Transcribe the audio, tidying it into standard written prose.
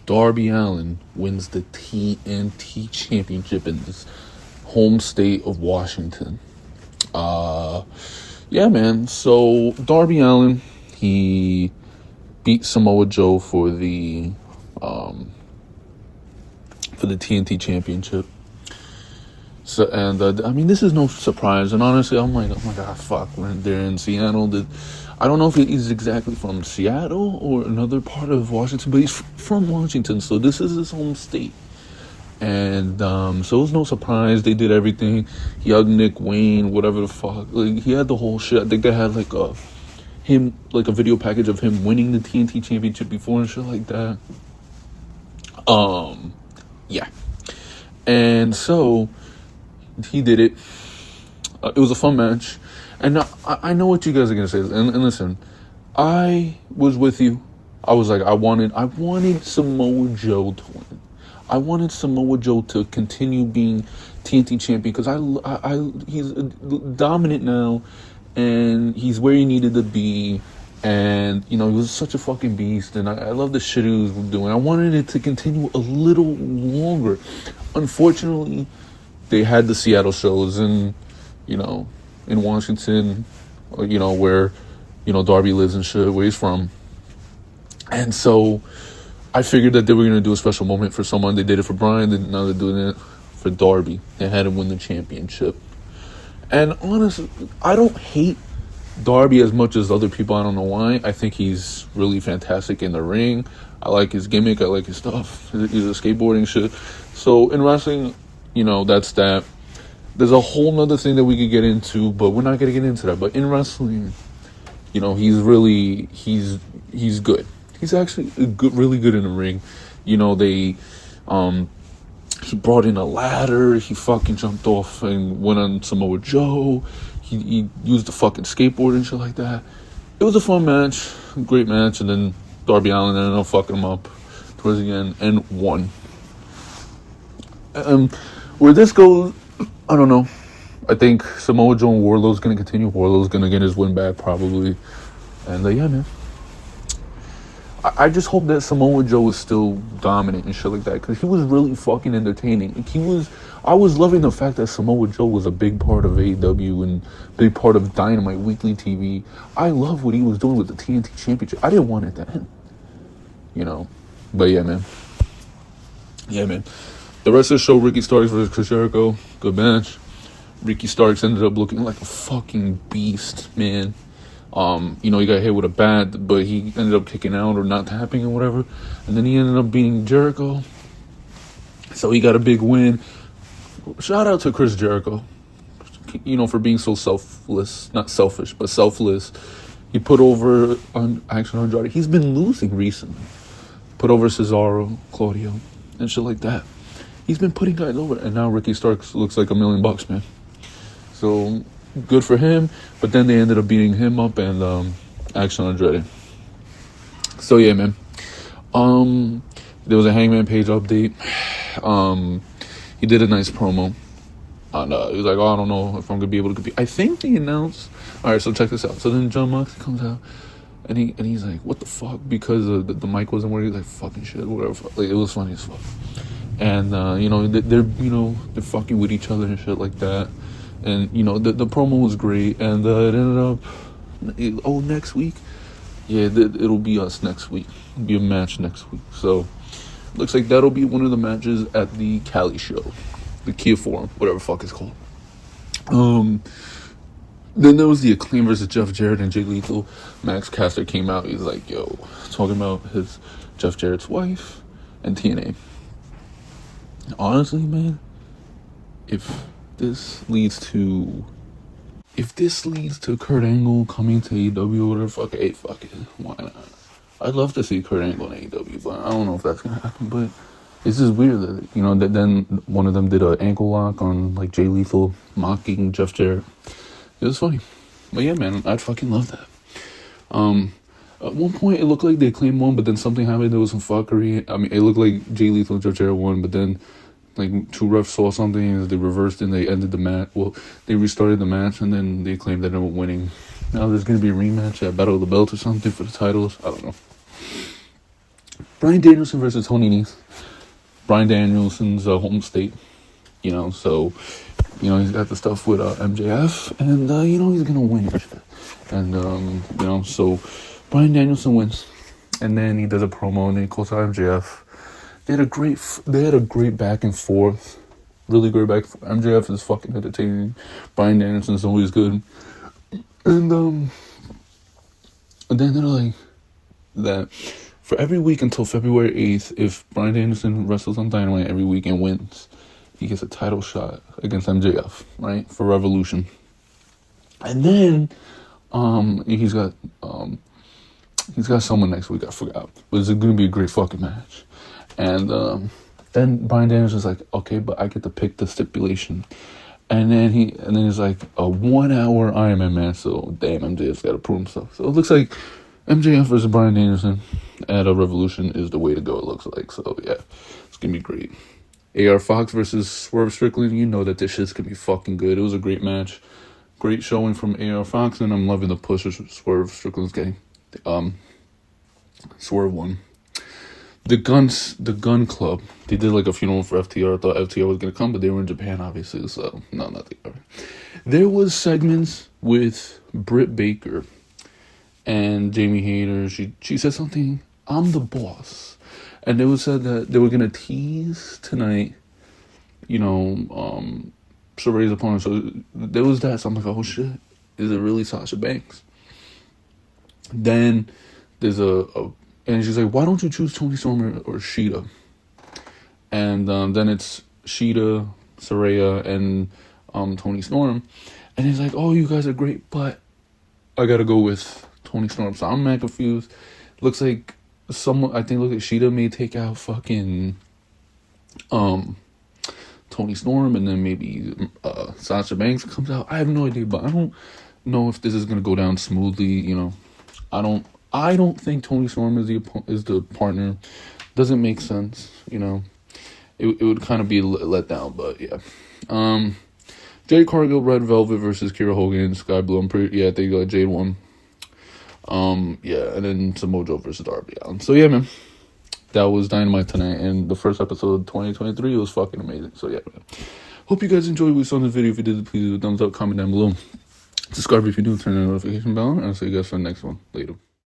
Darby Allin wins the TNT Championship in his home state of Washington. Yeah, man. So Darby Allin, he beat Samoa Joe for the TNT Championship. So, and I mean, this is no surprise. And honestly, I'm like, oh my god, fuck, when they're in Seattle. I don't know if he's exactly from Seattle or another part of Washington, but he's from Washington, so this is his home state. And so it was no surprise. They did everything. He hugged Nick Wayne, whatever the fuck. Like, he had the whole shit. I think they had like a video package of him winning the TNT Championship before and shit like that. Yeah. And so he did it. It was a fun match. And I know what you guys are gonna say. And listen, I was with you. I was like, I wanted Samoa Joe to win. I wanted Samoa Joe to continue being TNT champion because he's dominant now, and he's where he needed to be, and you know, he was such a fucking beast, and I love the shit he was doing. I wanted it to continue a little longer. Unfortunately, they had the Seattle shows, and you know, in Washington, you know, where you know Darby lives and shit, where he's from, and so I figured that they were going to do a special moment for someone. They did it for Bryan, and now they're doing it for Darby. They had him win the championship. And honestly, I don't hate Darby as much as other people. I don't know why. I think he's really fantastic in the ring. I like his gimmick. I like his stuff. He's a skateboarding shit. So in wrestling, you know, that's that. There's a whole nother thing that we could get into, but we're not going to get into that. But in wrestling, you know, he's good. He's actually really good in the ring. You know, he brought in a ladder. He fucking jumped off and went on Samoa Joe. He used the fucking skateboard and shit like that. It was a fun match, great match. And then Darby Allin ended up fucking him up towards the end and won. Where this goes, I don't know. I think Samoa Joe and Wardlow's going to continue. Wardlow's going to get his win back probably. And yeah, man. I just hope that Samoa Joe is still dominant and shit like that, because he was really fucking entertaining. I was loving the fact that Samoa Joe was a big part of AEW and big part of Dynamite Weekly TV. I love what he was doing with the TNT Championship. I didn't want it to end, you know. But yeah, man. The rest of the show, Ricky Starks versus Chris Jericho, good match. Ricky Starks ended up looking like a fucking beast, man. You know, he got hit with a bat, but he ended up kicking out or not tapping or whatever. And then he ended up beating Jericho. So he got a big win. Shout out to Chris Jericho, you know, for being so selfless. Not selfish, but selfless. He put over Andrade. He's been losing recently. Put over Cesaro, Claudio, and shit like that. He's been putting guys over. And now Ricky Starks looks like $1 million, man. So good for him, but then they ended up beating him up and Action Andretti. So yeah, man. There was a Hangman Page update. He did a nice promo. And he was like, oh, I don't know if I'm gonna be able to compete. I think they announced. All right, so check this out. So then John Moxley comes out, and he's like, what the fuck? Because the mic wasn't working. He's like, fucking shit, whatever. Like, it was funny as fuck. And you know, they're fucking with each other and shit like that. And, you know, the promo was great. And it ended up, next week? Yeah, it'll be us next week. It'll be a match next week. So, looks like that'll be one of the matches at the Cali show. The Kia Forum, whatever the fuck it's called. Then there was the Acclaimed versus Jarrett and Jay Lethal. Max Caster came out. He's like, yo, talking about his Jarrett's wife and TNA. Honestly, man, if this leads to Kurt Angle coming to AEW or whatever, fuck it, why not? I'd love to see Kurt Angle in AEW, but I don't know if that's gonna happen. But it's just weird that, you know, that then one of them did an ankle lock on like Jay Lethal mocking Jeff Jarrett. It was funny, but yeah, man, I'd fucking love that. At one point it looked like they Acclaimed won, but then something happened. There was some fuckery. I mean, it looked like Jay Lethal and Jeff Jarrett won, but then like two refs saw something, they reversed and they ended the match. Well, they restarted the match and then they claimed that they were winning. Now there's going to be a rematch at Battle of the Belt or something for the titles. I don't know. Bryan Danielson versus Tony Nese. Bryan Danielson's home state, you know, so, you know, he's got the stuff with MJF, and, you know, he's gonna win. And, you know, so Bryan Danielson wins, and then he does a promo, and then he calls out MJF. They had a great back and forth, really great back and forth. MJF is fucking entertaining. Bryan Danielson is always good. And then they're like, that for every week until February 8th, if Bryan Danielson wrestles on Dynamite every week and wins, he gets a title shot against MJF, right, for Revolution. And then he's got someone next week, I forgot, but it's gonna be a great fucking match. And then Bryan Danielson's like, okay, but I get to pick the stipulation. And then he's like, a 1 hour Iron Man match, so damn, MJF's got to prove himself. So it looks like MJF versus Bryan Danielson at a Revolution is the way to go, it looks like. So yeah, it's going to be great. AR Fox versus Swerve Strickland, you know that this shit's going to be fucking good. It was a great match. Great showing from AR Fox, and I'm loving the push Swerve Strickland's getting. Swerve won. The Gun Club, they did like a funeral for FTR. I thought FTR was going to come, but they were in Japan, obviously, so no, not the other. There was segments with Britt Baker and Jamie Hayter. She said something, I'm the boss. And they was said that they were going to tease tonight, you know, Saraya's opponent. So there was that, so I'm like, oh shit, is it really Sasha Banks? Then there's and she's like, why don't you choose Toni Storm or Sheeta? And then it's Sheeta, Saraya, and Toni Storm. And he's like, oh, you guys are great, but I got to go with Toni Storm. So I'm mad confused. Looks like look at Sheeta may take out fucking Toni Storm, and then maybe Sasha Banks comes out. I have no idea, but I don't know if this is going to go down smoothly, you know. I don't think Toni Storm is the partner. Doesn't make sense, you know. It would kind of be let down, but yeah. Jade Cargill, Red Velvet versus Kiera Hogan, Skye Blue. I think Jade won. Yeah, and then Samoa Joe versus Darby Allin. So yeah, man, that was Dynamite tonight, and the first episode of 2023 was fucking amazing. So yeah, man. Hope you guys enjoyed what you saw in this video. If you did, please leave a thumbs up, comment down below. Subscribe if you're new, turn on the notification bell, and I'll see you guys for the next one. Later.